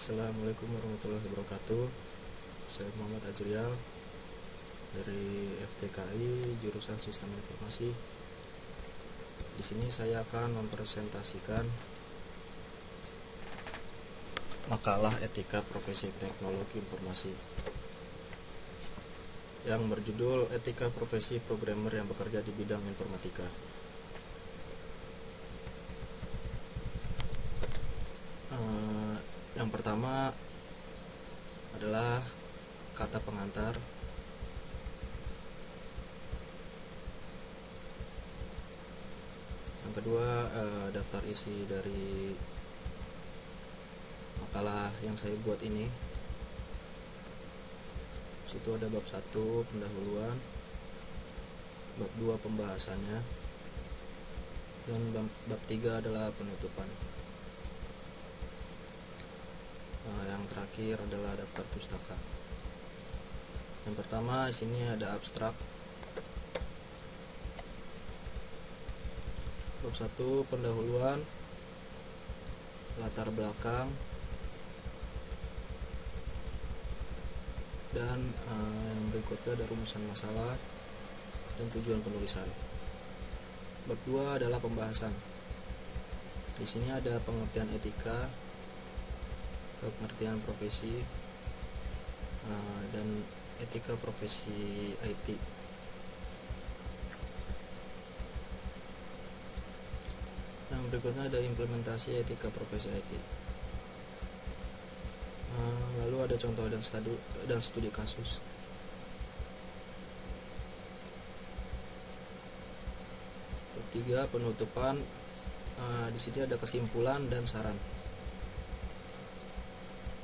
Assalamualaikum warahmatullahi wabarakatuh. Saya Muhammad Azrial dari FTKI jurusan Sistem Informasi. Di sini saya akan mempresentasikan makalah etika profesi teknologi informasi yang berjudul Etika Profesi Programmer yang Bekerja di Bidang Informatika. Yang pertama adalah kata pengantar. Yang kedua, daftar isi dari makalah yang saya buat ini. Situ ada bab 1 pendahuluan, bab 2 pembahasannya, dan bab 3 adalah penutupan. Yang terakhir adalah daftar pustaka. Yang pertama, di sini ada abstrak. Bab 1 pendahuluan, latar belakang, dan yang berikutnya ada rumusan masalah dan tujuan penulisan. Bab 2 adalah pembahasan. Di sini ada pengertian etika, pengertian profesi, dan etika profesi IT. Yang berikutnya ada implementasi etika profesi IT. Lalu ada contoh dan studi kasus. Ketiga, penutupan. Di sini ada kesimpulan dan saran.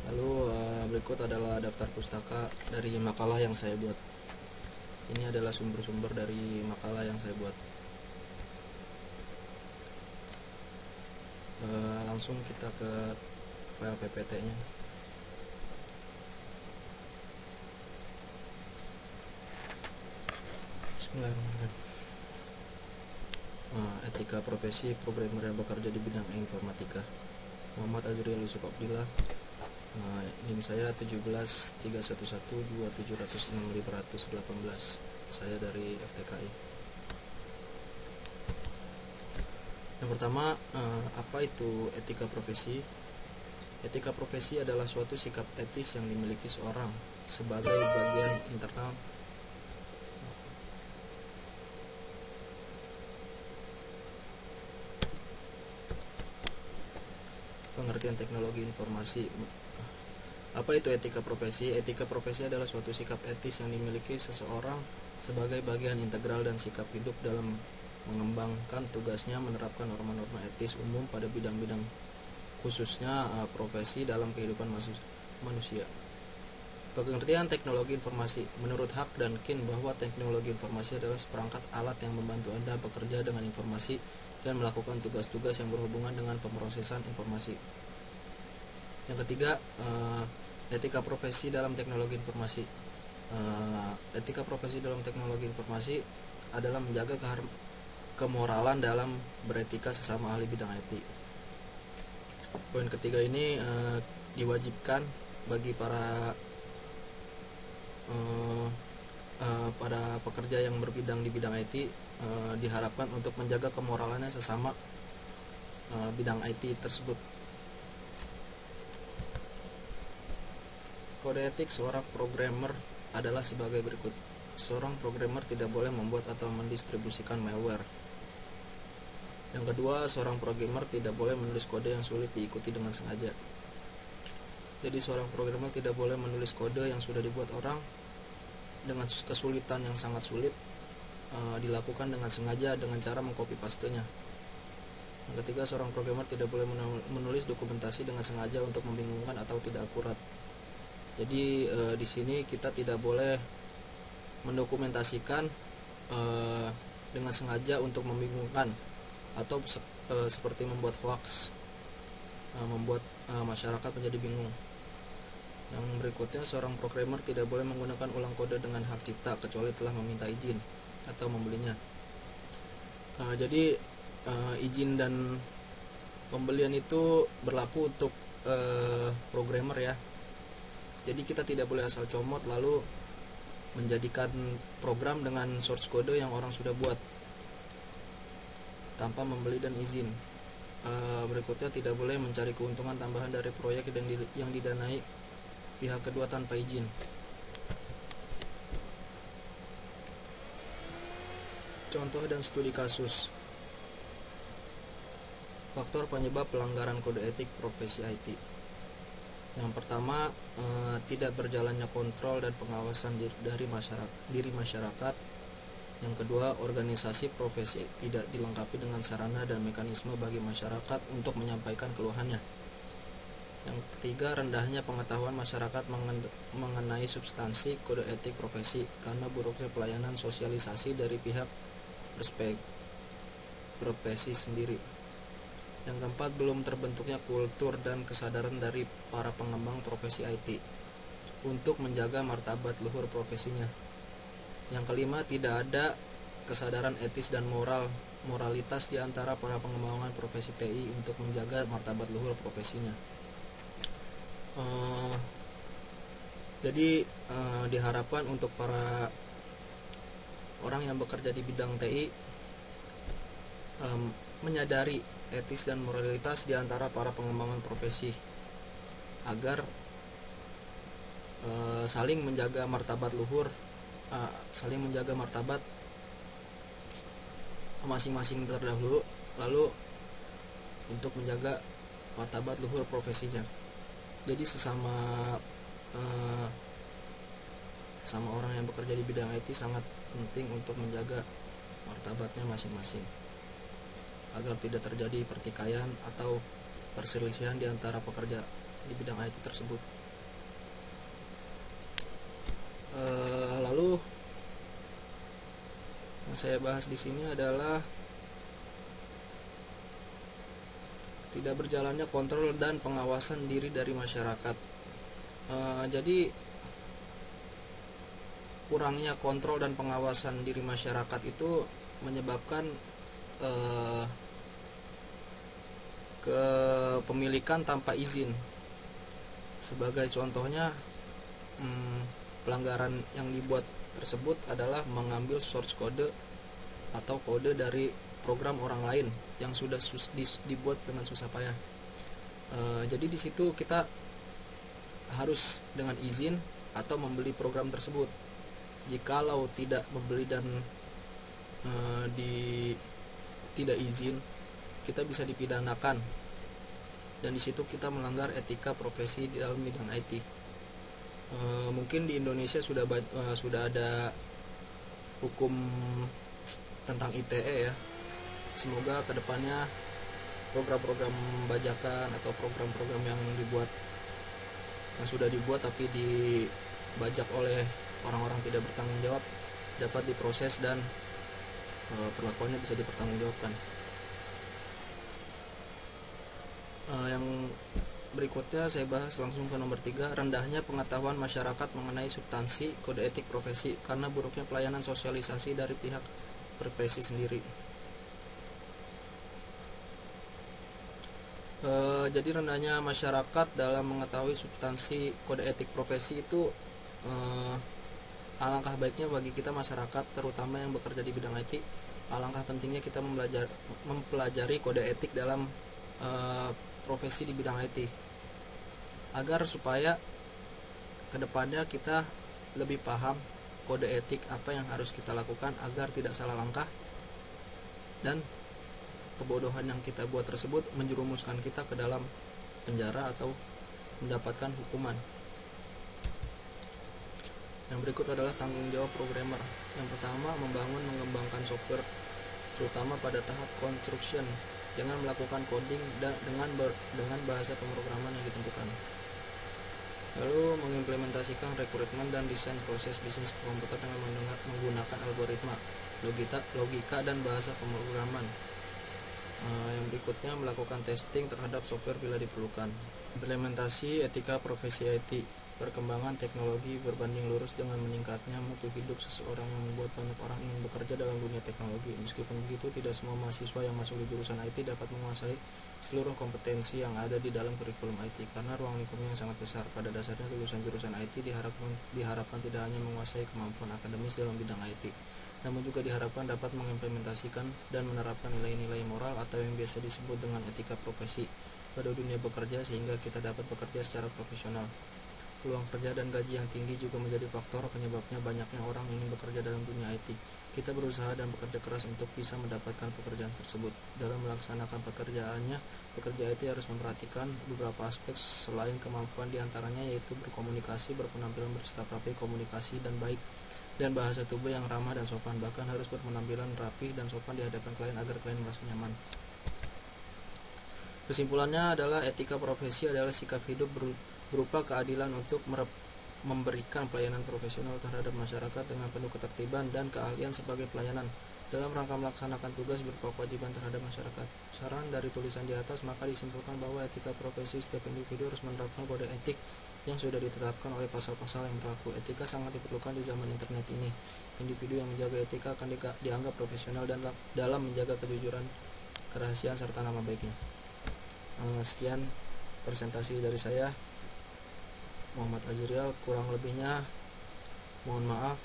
Lalu berikut adalah daftar pustaka dari makalah yang saya buat. Ini adalah sumber-sumber dari makalah yang saya buat. Langsung kita ke file PPT-nya. Bismillahirrahmanirrahim. Etika profesi programmer yang bekerja di bidang informatika. Muhammad Azrial Yusuf Abdillah. NIM saya 17312706518. Saya dari FTKI. Yang pertama, apa itu etika profesi? Etika profesi adalah suatu sikap etis yang dimiliki seorang sebagai bagian internal pengertian teknologi informasi. Apa itu etika profesi? Etika profesi adalah suatu sikap etis yang dimiliki seseorang sebagai bagian integral dan sikap hidup dalam mengembangkan tugasnya menerapkan norma-norma etis umum pada bidang-bidang khususnya profesi dalam kehidupan manusia. Pengertian teknologi informasi. Menurut Hak dan Kin bahwa teknologi informasi adalah seperangkat alat yang membantu Anda bekerja dengan informasi dan melakukan tugas-tugas yang berhubungan dengan pemrosesan informasi. Yang ketiga, etika profesi dalam teknologi informasi. Etika profesi dalam teknologi informasi adalah menjaga kemoralan dalam beretika sesama ahli bidang IT. Poin ketiga ini diwajibkan bagi para pekerja yang berbidang di bidang IT, diharapkan untuk menjaga kemoralannya sesama bidang IT tersebut. Kode etik seorang programmer adalah sebagai berikut. Seorang programmer tidak boleh membuat atau mendistribusikan malware. Yang kedua, seorang programmer tidak boleh menulis kode yang sulit diikuti dengan sengaja. Jadi seorang programmer tidak boleh menulis kode yang sudah dibuat orang dengan kesulitan yang sangat sulit, dilakukan dengan sengaja dengan cara mengcopy pastenya. Yang ketiga, seorang programmer tidak boleh menulis dokumentasi dengan sengaja untuk membingungkan atau tidak akurat. Jadi di sini kita tidak boleh mendokumentasikan dengan sengaja untuk membingungkan atau seperti membuat hoax, membuat masyarakat menjadi bingung. Yang berikutnya, seorang programmer tidak boleh menggunakan ulang kode dengan hak cipta kecuali telah meminta izin atau membelinya. Jadi izin dan pembelian itu berlaku untuk programmer ya. Jadi kita tidak boleh asal comot lalu menjadikan program dengan source code yang orang sudah buat tanpa membeli dan izin. Berikutnya, tidak boleh mencari keuntungan tambahan dari proyek yang didanai pihak kedua tanpa izin. Contoh dan studi kasus. Faktor penyebab pelanggaran kode etik profesi IT. Yang pertama, tidak berjalannya kontrol dan pengawasan diri masyarakat. Yang kedua, organisasi profesi tidak dilengkapi dengan sarana dan mekanisme bagi masyarakat untuk menyampaikan keluhannya. Yang ketiga, rendahnya pengetahuan masyarakat mengenai substansi kode etik profesi karena buruknya pelayanan sosialisasi dari pihak profesi sendiri. Yang keempat, belum terbentuknya kultur dan kesadaran dari para pengembang profesi IT untuk menjaga martabat luhur profesinya. Yang kelima, tidak ada kesadaran etis dan moralitas di antara para pengembangan profesi TI untuk menjaga martabat luhur profesinya. Jadi diharapkan untuk para orang yang bekerja di bidang TI menyadari etis dan moralitas di antara para pengembangan profesi agar saling menjaga martabat luhur, saling menjaga martabat masing-masing terdahulu, lalu untuk menjaga martabat luhur profesinya. Jadi sesama orang yang bekerja di bidang IT sangat penting untuk menjaga martabatnya masing-masing agar tidak terjadi pertikaian atau perselisihan di antara pekerja di bidang IT tersebut. Lalu yang saya bahas di sini adalah tidak berjalannya kontrol dan pengawasan diri dari masyarakat. Jadi kurangnya kontrol dan pengawasan diri masyarakat itu menyebabkan kepemilikan tanpa izin. Sebagai contohnya, pelanggaran yang dibuat tersebut adalah mengambil source code atau kode dari program orang lain yang sudah dibuat dengan susah payah. Jadi di situ kita harus dengan izin atau membeli program tersebut. Jikalau tidak membeli dan tidak izin, kita bisa dipidanakan, dan di situ kita melanggar etika profesi di dalam bidang IT. Mungkin di Indonesia sudah ada hukum tentang ITE ya. Semoga kedepannya program-program bajakan atau program-program yang sudah dibuat tapi dibajak oleh orang-orang tidak bertanggung jawab dapat diproses dan perlakuannya bisa dipertanggungjawabkan. Yang berikutnya saya bahas langsung ke nomor 3, rendahnya pengetahuan masyarakat mengenai substansi kode etik profesi karena buruknya pelayanan sosialisasi dari pihak profesi sendiri. Jadi rendahnya masyarakat dalam mengetahui substansi kode etik profesi itu alangkah baiknya bagi kita masyarakat terutama yang bekerja di bidang IT. Alangkah pentingnya kita mempelajari kode etik dalam profesi di bidang IT agar supaya kedepannya kita lebih paham kode etik apa yang harus kita lakukan agar tidak salah langkah dan kebodohan yang kita buat tersebut menjerumuskan kita ke dalam penjara atau mendapatkan hukuman. Yang berikut adalah tanggung jawab programmer. Yang pertama, mengembangkan software terutama pada tahap construction dengan melakukan coding dan dengan bahasa pemrograman yang ditentukan. Lalu mengimplementasikan rekrutmen dan desain proses bisnis komputer dengan menggunakan algoritma, logika dan bahasa pemrograman. Yang berikutnya, melakukan testing terhadap software bila diperlukan. Implementasi etika profesi IT. Perkembangan teknologi berbanding lurus dengan meningkatnya mutu hidup seseorang yang membuat banyak orang ingin bekerja dalam dunia teknologi. Meskipun begitu, tidak semua mahasiswa yang masuk di jurusan IT dapat menguasai seluruh kompetensi yang ada di dalam kurikulum IT, karena ruang lingkupnya yang sangat besar. Pada dasarnya, lulusan jurusan IT diharapkan tidak hanya menguasai kemampuan akademis dalam bidang IT, namun juga diharapkan dapat mengimplementasikan dan menerapkan nilai-nilai moral atau yang biasa disebut dengan etika profesi pada dunia bekerja, sehingga kita dapat bekerja secara profesional. Peluang kerja dan gaji yang tinggi juga menjadi faktor penyebabnya banyaknya orang ingin bekerja dalam dunia IT. Kita berusaha dan bekerja keras untuk bisa mendapatkan pekerjaan tersebut. Dalam melaksanakan pekerjaannya, pekerja IT harus memperhatikan beberapa aspek selain kemampuan, diantaranya yaitu berkomunikasi, berpenampilan bersikap rapi, komunikasi dan baik, dan bahasa tubuh yang ramah dan sopan. Bahkan harus berpenampilan rapi dan sopan di hadapan klien agar klien merasa nyaman. Kesimpulannya adalah etika profesi adalah sikap hidup berupa keadilan untuk memberikan pelayanan profesional terhadap masyarakat dengan penuh ketertiban dan keahlian sebagai pelayanan dalam rangka melaksanakan tugas berupa kewajiban terhadap masyarakat. Saran dari tulisan di atas, maka disimpulkan bahwa etika profesi setiap individu harus menerapkan kode etik yang sudah ditetapkan oleh pasal-pasal yang berlaku. Etika sangat diperlukan di zaman internet ini. Individu yang menjaga etika akan dianggap profesional dan dalam menjaga kejujuran, kerahasiaan, serta nama baiknya. Sekian presentasi dari saya, Muhammad Azriel. Kurang lebihnya mohon maaf.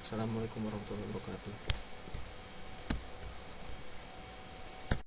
Assalamualaikum warahmatullahi wabarakatuh.